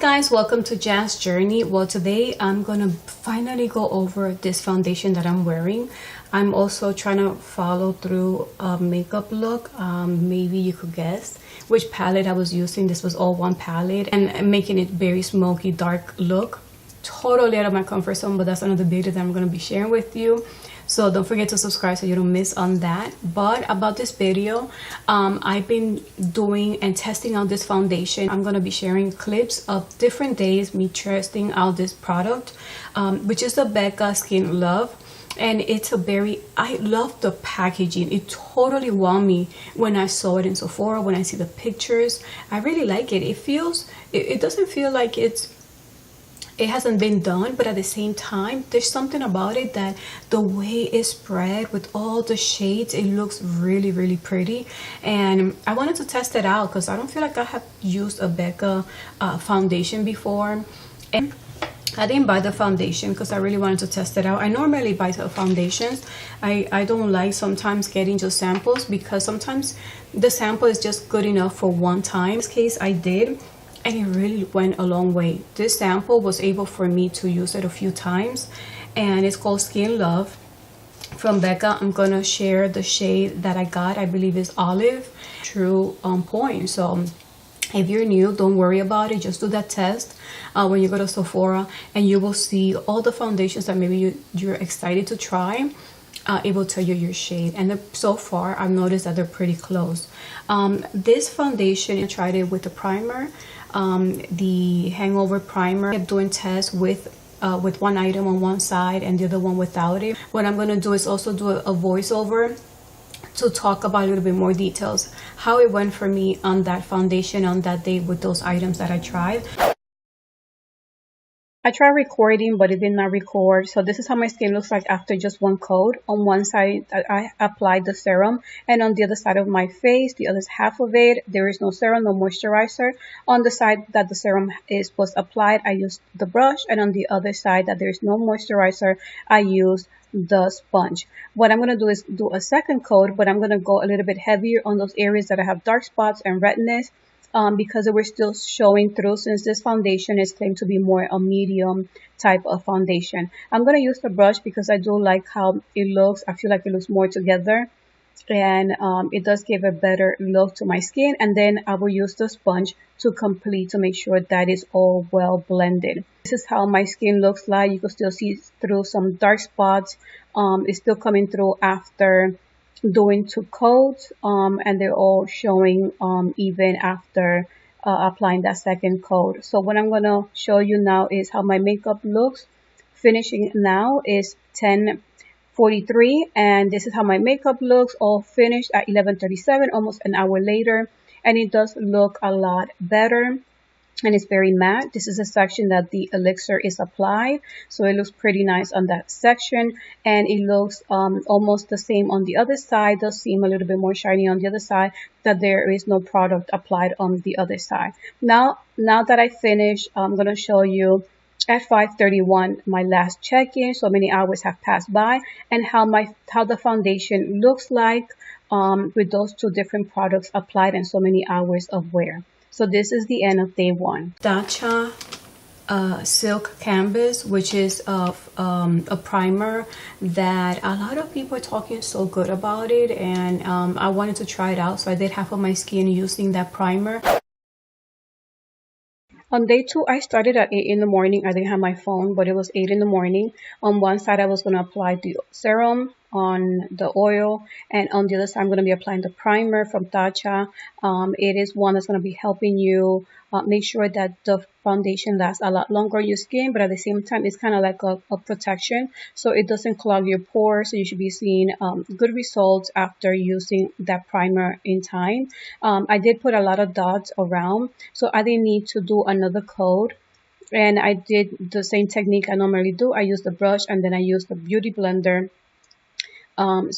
guys, welcome to Jazz Journey. Well, today I'm gonna finally go over this foundation that I'm wearing. I'm also trying to follow through a makeup look. Maybe you could guess which palette I was using. This was all one palette and making it very smoky dark look. Totally out of my comfort zone, but that's another video that I'm going to be sharing with you, so don't forget to subscribe so you don't miss on that. But about this video, I've been doing and testing out this foundation. I'm going to be sharing clips of different days me testing out this product, which is the Becca Skin Love. And it's a very, I love the packaging. It totally wowed me when I saw it in Sephora. When I see the pictures, I really like it. It feels, it doesn't feel like it hasn't been done, but at the same time there's something about it that the way it's spread with all the shades, it looks really pretty. And I wanted to test it out because I don't feel like I have used a Becca foundation before, and I didn't buy the foundation because I really wanted to test it out. I normally buy the foundations. I don't like sometimes getting just samples because sometimes the sample is just good enough for one time. In this case I did, and it really went a long way. This sample was able for me to use it a few times, and it's called Skin Love from Becca. I'm gonna share the shade that I got. I believe is Olive. True on point. So if you're new, don't worry about it. Just do that test when you go to Sephora, and you will see all the foundations that maybe you're excited to try. It will tell you your shade, and so far I've noticed that they're pretty close. This foundation, I tried it with the primer, the Hangover primer. I kept doing tests with one item on one side and the other one without it. What I'm going to do is also do a voiceover to talk about a little bit more details, how it went for me on that foundation on that day with those items that I tried. I tried recording, but it did not record. So this is how my skin looks like after just one coat. On one side I applied the serum, and on the other side of my face, the other half of it, there is no serum, no moisturizer. On the side that the serum was applied, I used the brush, and on the other side that there is no moisturizer, I used the sponge. What I'm going to do is do a second coat, but I'm going to go a little bit heavier on those areas that I have dark spots and redness, because it was still showing through, since this foundation is claimed to be more a medium type of foundation. I'm going to use the brush because I do like how it looks. I feel like it looks more together, and it does give a better look to my skin. And then I will use the sponge to make sure that is all well blended. This is how my skin looks like. You can still see through some dark spots. It's still coming through after doing two coats, and they're all showing even after applying that second coat. So what I'm gonna show you now is how my makeup looks. Finishing now is 10:43, and this is how my makeup looks all finished at 11:37, almost an hour later, and it does look a lot better. And it's very matte. This is a section that the elixir is applied, so it looks pretty nice on that section, and it looks almost the same on the other side. Does seem a little bit more shiny on the other side, that there is no product applied on the other side. Now that I finished, I'm gonna show you at 5:31 my last check-in. So many hours have passed by, and how the foundation looks like with those two different products applied and so many hours of wear. So this is the end of day one. Tatcha Silk Canvas, which is a primer that a lot of people are talking so good about it, and I wanted to try it out, so I did half of my skin using that primer. On day two, I started at 8 in the morning. I didn't have my phone, but it was 8 in the morning. On one side, I was going to apply the serum on the oil, and on the other side, I'm going to be applying the primer from Tatcha. It is one that's going to be helping you make sure that the foundation lasts a lot longer on your skin, but at the same time, it's kind of like a protection, so it doesn't clog your pores. So you should be seeing good results after using that primer in time. I did put a lot of dots around, so I didn't need to do another coat. And I did the same technique I normally do. I used the brush, and then I used the beauty blender.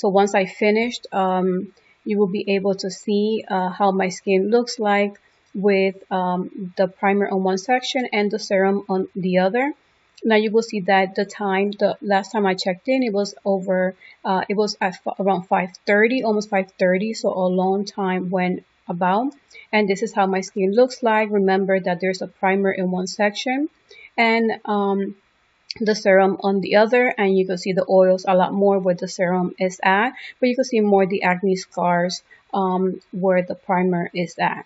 So once I finished, you will be able to see how my skin looks like with the primer on one section and the serum on the other. Now you will see that the last time I checked in, it was over, it was at around 5:30, almost 5:30. So a long time when about. And this is how my skin looks like. Remember that there's a primer in one section and the serum on the other, and you can see the oils a lot more where the serum is at, but you can see more the acne scars where the primer is at.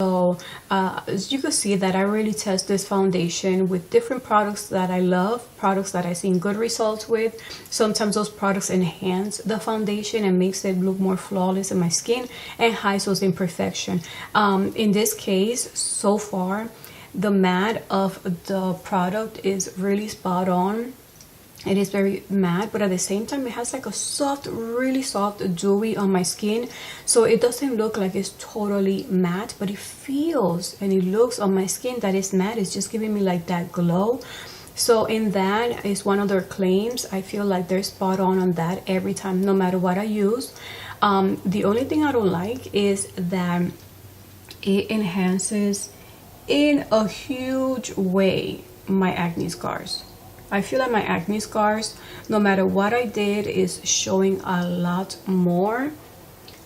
So as you can see that I really test this foundation with different products that I love, products that I've seen good results with. Sometimes those products enhance the foundation and makes it look more flawless in my skin and hides those imperfections. In this case, so far, the matte of the product is really spot on. It is very matte, but at the same time it has like a soft, really soft dewy on my skin, so it doesn't look like it's totally matte, but it feels and it looks on my skin that it's matte. It's just giving me like that glow. So in that is one of their claims. I feel like they're spot on that every time, no matter what I use. The only thing I don't like is that it enhances in a huge way my acne scars. I feel like my acne scars, no matter what I did, is showing a lot more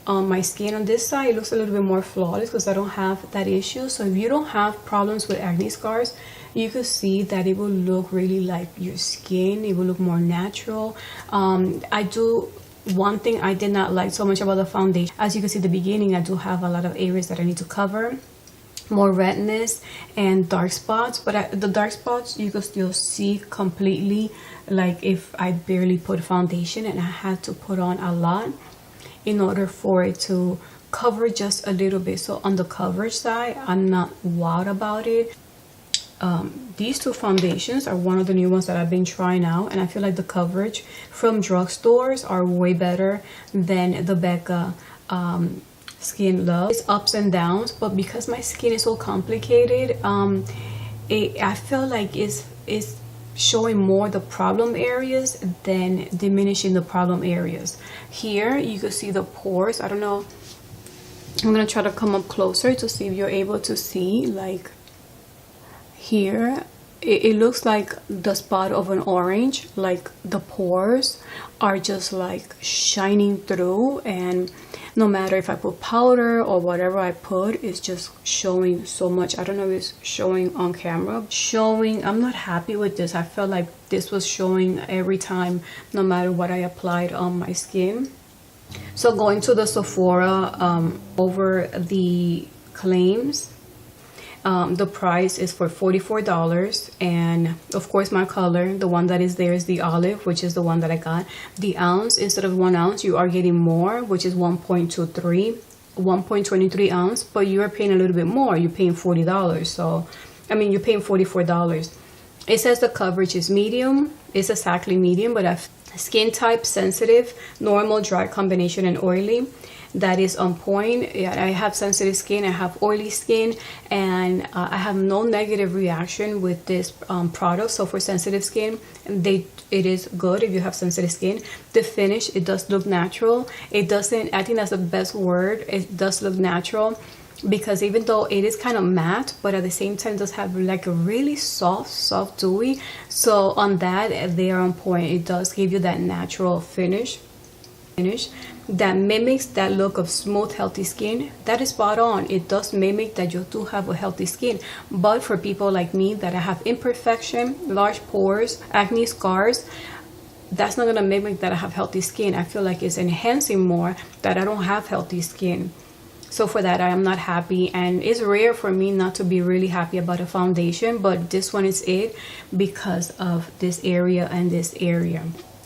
on my skin. On this side, it looks a little bit more flawless because I don't have that issue. So if you don't have problems with acne scars, you can see that it will look really like your skin. It will look more natural. One thing I did not like so much about the foundation, as you can see at the beginning, I do have a lot of areas that I need to cover, more redness and dark spots, but the dark spots you can still see completely, like if I barely put foundation and I had to put on a lot in order for it to cover just a little bit. So on the coverage side, I'm not wild about it. These two foundations are one of the new ones that I've been trying out, and I feel like the coverage from drugstores are way better than the Becca Skin Love. It's ups and downs, but because my skin is so complicated, I feel like it's showing more the problem areas than diminishing the problem areas. Here you can see the pores. I don't know, I'm gonna try to come up closer to see if you're able to see. Like here it looks like the spot of an orange, like the pores are just like shining through, and no matter if I put powder or whatever I put, it's just showing so much. I don't know if it's showing on camera. I'm not happy with this. I felt like this was showing every time, no matter what I applied on my skin. So going to the Sephora, over the claims, the price is for $44, and of course my color, the one that is there, is the olive, which is the one that I got. The ounce, instead of 1 ounce, you are getting more, which is 1.23 ounce, but you are paying a little bit more. You're paying $40. So I mean, you're paying $44. It says the coverage is medium. It's exactly medium, but I've skin type: sensitive, normal, dry combination, and oily. That is on point. Yeah, I have sensitive skin, I have oily skin, and I have no negative reaction with this product. So for sensitive skin, it is good if you have sensitive skin. The finish, it does look natural. It doesn't, I think that's the best word, it does look natural, because even though it is kind of matte, but at the same time does have like a really soft dewy. So on that, they are on point. It does give you that natural finish that mimics that look of smooth, healthy skin. That is spot on. It does mimic that you do have a healthy skin. But for people like me that I have imperfection, large pores, acne scars, that's not gonna mimic that I have healthy skin. I feel like it's enhancing more that I don't have healthy skin. So for that, I am not happy, and it's rare for me not to be really happy about a foundation, but this one is it because of this area and this area.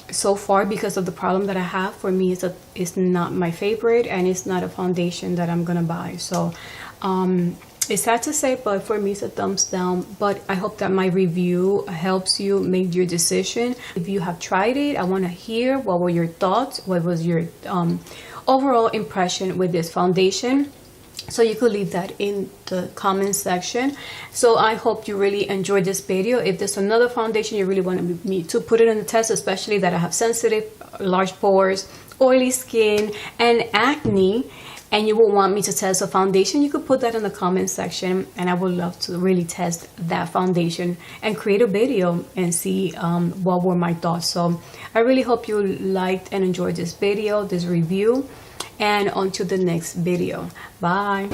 So far, because of the problem that I have, for me it's not my favorite, and it's not a foundation that I'm gonna buy. So it's sad to say, but for me it's a thumbs down. But I hope that my review helps you make your decision. If you have tried it, I want to hear what were your thoughts, what was your overall impression with this foundation. So you could leave that in the comment section. So I hope you really enjoyed this video. If there's another foundation you really want me to put it in the test, especially that I have sensitive, large pores, oily skin, and acne, and you will want me to test a foundation, you could put that in the comment section, and I would love to really test that foundation and create a video and see what were my thoughts. So I really hope you liked and enjoyed this video, this review. and on to the next video. Bye.